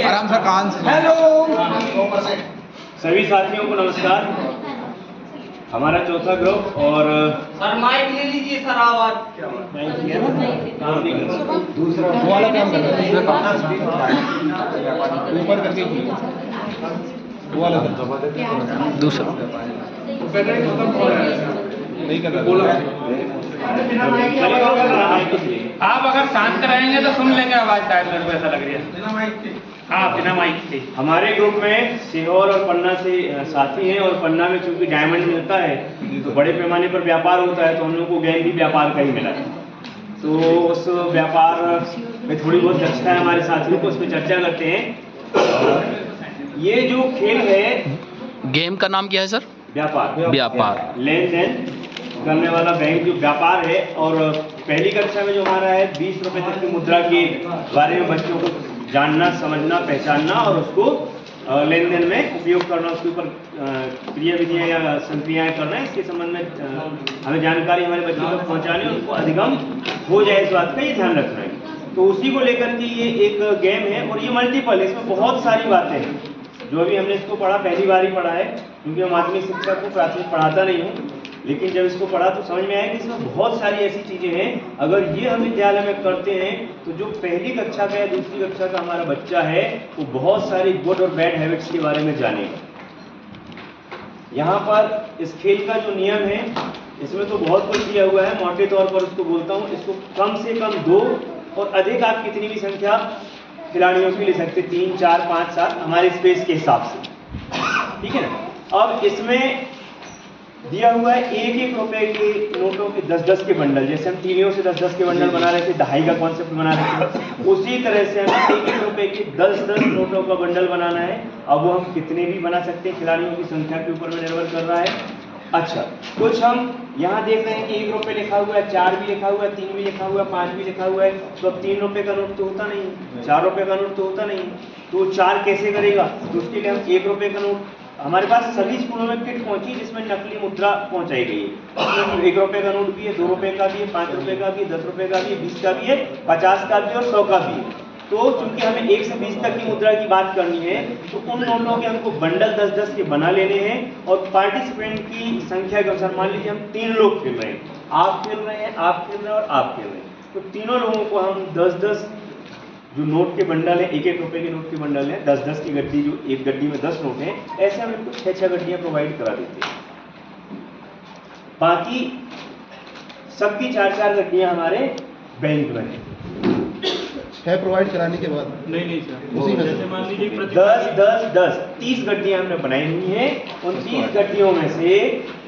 आराम से कान से। हेलो सभी साथियों को नमस्कार। हमारा चौथा ग्रुप और सर माइक ले लीजिए सर। आवाज दूसरा वो वाला काम कर रहा है, ऊपर करके वो वाला दूसरा नहीं कर रहा। आप अगर शांत रहेंगे तो सुन लेंगे आवाज, शायद मेरे को ऐसा लग रहा है। हाँ, बिना माइक से। हमारे ग्रुप में सीहोर और पन्ना से साथी हैं, और पन्ना में चूंकि डायमंड मिलता है तो बड़े पैमाने पर व्यापार होता है, तो हम लोग को गेम भी व्यापार का ही मिला है। तो उस व्यापार में थोड़ी बहुत दक्षता है हमारे साथियों को, उस पर चर्चा करते हैं। ये जो खेल है, गेम का नाम क्या है सर? व्यापार लेन देन करने वाला बैंक जो व्यापार है। और पहली कक्षा में जो हमारा है 20 रुपए तक की मुद्रा के बारे में बच्चों को जानना, समझना, पहचानना और उसको लेन देन में उपयोग करना, उसके ऊपर क्रिया विधियाँ या संक्रियाएँ करना, इसके संबंध में हमें जानकारी हमारे बच्चों तक पहुँचानी, उनको अधिगम हो जाए इस बात का ये ध्यान रखना है। तो उसी को लेकर के ये एक गेम है, और ये मल्टीपल है, इसमें बहुत सारी बातें हैं। जो अभी हमने इसको पढ़ा, पहली बार ही पढ़ा है, क्योंकि मैं माध्यमिक शिक्षा को प्राथमिक पढ़ाता नहीं हूँ, लेकिन जब इसको पढ़ा तो समझ में आया कि इसमें बहुत सारी ऐसी चीज़ें हैं। अगर ये हम विद्यालय में करते हैं तो जो पहली कक्षा का या दूसरी कक्षा का हमारा बच्चा है वो बहुत सारी गुड और बैड हैबिट्स के बारे में जानेगा। यहाँ पर इस खेल का जो नियम है, इसमें तो बहुत कुछ दिया हुआ है, मोटे तौर पर उसको बोलता हूँ। इसको कम से कम 2 और अधिक आप कितनी भी संख्या खिलाड़ियों की ले सकते, 3, 4, 5, 7 हमारे स्पेस के हिसाब से, ठीक है ना। अब इसमें दिया हुआ है 1-1 रुपए के नोटों के 10-10 के बंडल। जैसे हम टीवियों से 10-10 के बंडल बना रहे थे, दहाई का कॉन्सेप्ट बना रहे थे, उसी तरह से हमें 1-1 रुपए के 10-10 नोटों का बंडल बनाना है। अब वो हम कितने भी बना सकते हैं, खिलाड़ियों की संख्या के ऊपर में निर्भर कर रहा है। अच्छा, कुछ हम यहाँ देख रहे हैं कि 1 रुपये लिखा हुआ है, 4 भी लिखा हुआ है, 3 भी लिखा हुआ है, 5 भी लिखा हुआ है। तो अब 3 रुपये का नोट तो होता नहीं, 4 रुपये का नोट तो होता नहीं, तो 4 कैसे करेगा? तो उसके लिए हम 1 रुपये का नोट, हमारे पास सभी स्कूलों में किट पहुंची जिसमें नकली मुद्रा पहुंचाई गई है। उसमें 1 रुपये का नोट भी है, 2 रुपये का भी है, 5 रुपये का भी है, 10 रुपये का भी है, 20 का भी है, 50 का भी और 100 का भी है। तो चूंकि हमें 1 से 20 तक की मुद्रा की बात करनी है, तो उन नोटों के हमको बंडल 10-10 के बना लेने हैं। और पार्टिसिपेंट की संख्या के अनुसार, मान लीजिए हम 3 लोग खेल रहे हैं, आप खेल रहे हैं, आप खेल रहे हैं और आप खेल रहे हैं, तो तीनों लोगों को हम 10-10 जो नोट के बंडल है, 1-1 रुपए के नोट के बंडल है, 10-10 की गड्डी, जो एक गड्डी में 10 नोट हैं, ऐसे हम इनको 6-6 गड्डियां प्रोवाइड करा देते हैं। बाकी सबकी 4-4 गड्डियां हमारे बैंक में है। 6 प्रोवाइड कराने के बाद नहीं सर, उसी में जैसे मान लीजिए 10-10-10 30 गड्डियां हमने बनाई हुई हैं। उन 30 गड्डियों में से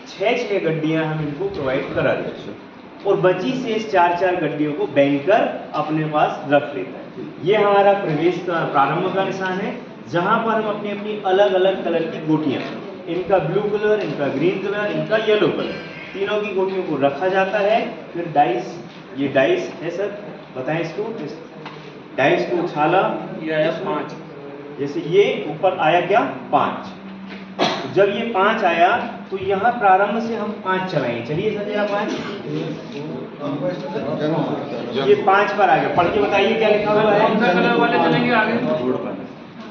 6-6 गड्डियां हम इनको प्रोवाइड करा देते हैं, और बची से 4-4 गड्डियों को बैंकर अपने पास रख लेता है। ये हमारा प्रवेश का प्रारंभ का निशान है, जहां पर हम अपनी अपनी अलग अलग कलर की गोटियां, इनका ब्लू कलर, इनका ग्रीन कलर, इनका येलो कलर, तीनों की गोटियों को रखा जाता है। फिर डाइस, ये डाइस है सर, बताएं इसको, डाइस को उछाला, ये आया 5, जैसे ये ऊपर आया क्या 5, जब ये 5 आया तो यहाँ प्रारंभ से हम 5 चलाएंगे। चलिए सर जरा 5, ये 5 पर आ गया, पढ़ के बताइए क्या लिखा हुआ है। कलर वाले चलेंगे आगे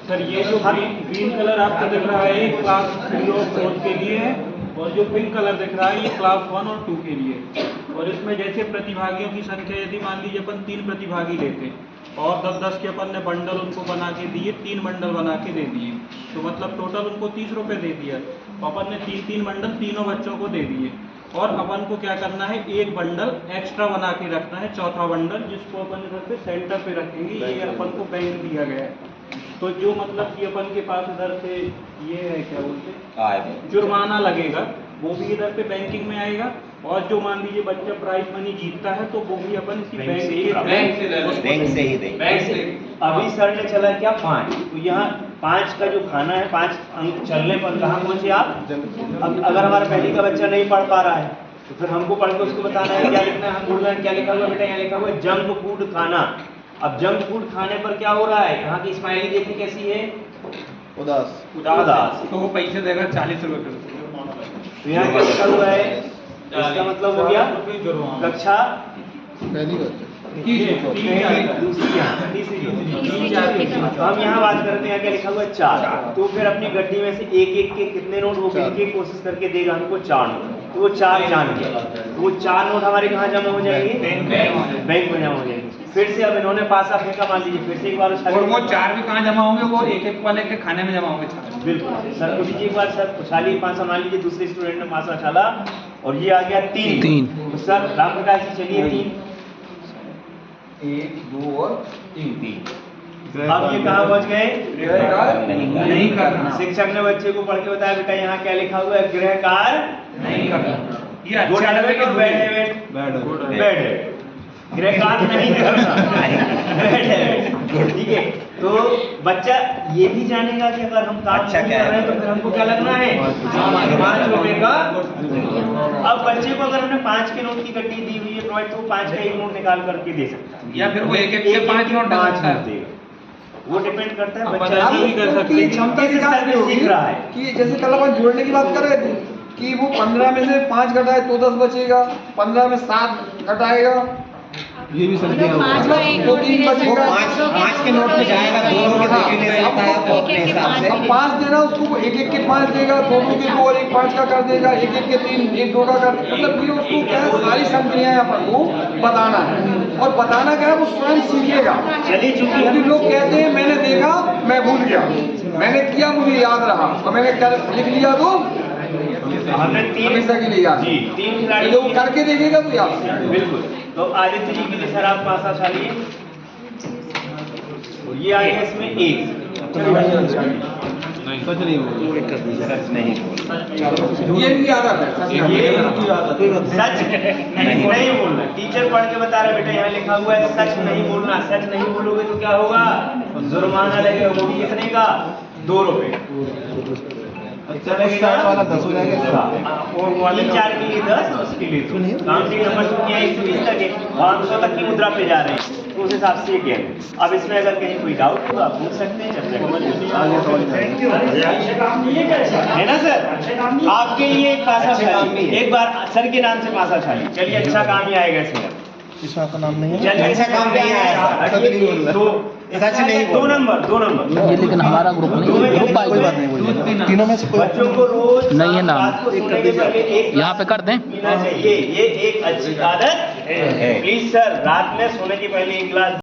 सर। ये जो ग्रीन कलर आपको दिख रहा है क्लास 3 और 4 के लिए है, और जो पिंक कलर दिख रहा है ये क्लास 1 और 2 के लिए। और इसमें जैसे प्रतिभागियों की संख्या, यदि मान लीजिए अपन 3 प्रतिभागी लेते और 10-10 के अपन ने बंडल उनको बना के दिए, 3 बंडल बना के दे दिए, तो मतलब टोटल उनको 30 रुपये दे दिया। अपन ने 3-3 बंडल तीनों बच्चों को दे दिए, और अपन को क्या करना है, 1 बंडल एक्स्ट्रा बना के रखना है, चौथा बंडल, जिसको अपन इधर पे सेंटर पे रखेंगे। ये अपन को बैंक दिया गया है, तो जो मतलब कि अपन के पास इधर से ये है, क्या बोलते हैं, जुर्माना लगेगा, वो भी इधर पे बैंकिंग में आएगा। और जो मान लीजिए बच्चा प्राइज मनी जीतता है तो वो भी अपन इसी बैंक से ही देंगे। अभी सर ने चला क्या 5, तो यहाँ 5 का जो खाना है, 5 अंक चलने पर कहाँ पहुँचे आप। अब अगर हमारा पहले का बच्चा नहीं पढ़ पा रहा है तो फिर हमको पढ़ के उसको बताना है क्या लिखना है। हम बोल रहे हैं क्या लिखा हुआ बेटा, यहाँ लिखा हुआ है जंक फूड खाना। अब जंक फूड खाने पर क्या हो रहा है, यहाँ की स्माइली देखिए कैसी है, उदास। तो वो पैसे देगा 40 रुपये। तो यहाँ क्या लिखा हुआ है, इसका मतलब हो गया कक्षा दूसरी यहाँ तीसरी। तो हम यहाँ बात करते हैं क्या लिखा हुआ है 4, तो फिर अपनी गड्डी में से एक एक के कितने नोट वो गिन के कोशिश करके देगा हमको 4 नोट, तो वो 4 जान गया, तो वो 4 नोट हमारे कहाँ जमा हो जाएंगे? बैंक में जमा हो जाएंगे। फिर से अब इन्होंने पासा फेंका, मान लीजिए फिर से एक बार और वो 4 भी कहाँ जमा होंगे? वो एक एक वाले के खाने में जमा होंगे 4। बिल्कुल सर, तो लीजिए एक बार सर उछाली पासा, मान लीजिए दूसरे स्टूडेंट ने पासा उछाला और ये आ गया 3, तो सर राम प्रकाश जी चलिए 3, 1 2 और 3। अब ये कहाँ पहुँच गए? नहीं करना। शिक्षक ने बच्चे को पढ़ के बताया बेटा यहाँ क्या लिखा हुआ है? गृह कार्य नहीं करना। ये गुड अच्छा हैबिट और बैड हैबिट? Bad habit. गृह कार्य नहीं करना, बैड हैबिट, ठीक है। तो बच्चा ये भी जानेगा कि अगर हम काम अच्छा कर रहे हैं तो फिर हमको क्या लगना है? 5 रुपए का। अब बच्चे को अगर हमने 5 के नोट की गड्डी दी हुई है प्रोवाइड, तो 5 का एक नोट निकाल करके दे सकता है, या फिर वो एक एक के 5 नोट डालता है। देगा। वो डिपेंड करता है अब बच्चा बच्चा भी कर सकता है, क्षमता किस विकास स्तर भी पे होगी सीख रहा है। कि जैसे कल अपन जोड़ने की बात कर रहे थे कि वो 15 में से 5 घटाए तो 10 बचेगा, 15 में 7 घटाएगा, ये भी समझिए मतलब 2 3 बचेगा। 5 के नोट में जाएगा, दोनों के देख ले सकता है वो अपने हिसाब से। अब 5 देना उसको, वो एक एक के 5 देगा, दोनों के 2 और एक 5 का कर देगा, एक एक के 3, एक 2 का कर, मतलब ये उसको क्या है, सारी संक्रियाएं अपन को बताना है, और बताना क्या है वो स्वयं सीखेगा। चलिए चूंकि क्योंकि लोग कहते हैं मैंने देखा मैं भूल गया, मैंने किया मुझे याद रहा, और मैंने लिख लिया तो हमने 3 हमेशा के लिए याद। जी 3 खिलाड़ी जो करके देखेगा तो याद। बिल्कुल। तो आदित्य जी के लिए सर आप पासा छालिए, और ये आ गया इसमें 1। सच नहीं बोल सच नहीं ये भी याद आता है, सच नहीं बोलना। टीचर पढ़ के बता रहा है बेटा यहाँ लिखा हुआ है सच नहीं बोलना, सच नहीं बोलोगे तो क्या होगा? जुर्माना लगेगा, वो भी कितने का? 2 रुपए। अच्छा, उस साइड वाला 10 हो जाएगा। और वाले 4 के लिए 10, उसके लिए 2। काउंटिंग नंबर चूंकि यहाँ 120 तक है, 500 तक की मुद्रा पे जा रहे हैं, तो उस हिसाब से ये गेम है। अब इसमें अगर कहीं कोई डाउट हो तो आप पूछ सकते हैं, चर्चा है ना सर? आपके लिए एक पासा छाली, एक बार सर के नाम से पासा छाली। चलिए अच्छा काम ही आएगा इसमें। इसमें आपका नाम नहीं है? चलिए अच्छा काम नहीं आया। सच नहीं बोल रहा। सच नहीं 2 नंबर। ये लेकिन हमारा ग्रुप नहीं है, ग्रुप कोई वाइज बात नहीं बोलिए, तीनों में से कोई बच्चों को रोज नहीं है नाम। रात को सोने के पहले एक यहाँ पे कर दें। पीना चाहिए, ये एक अच्छी आदत है। प्लीज सर, रात में सोने के पहले 1 गिलास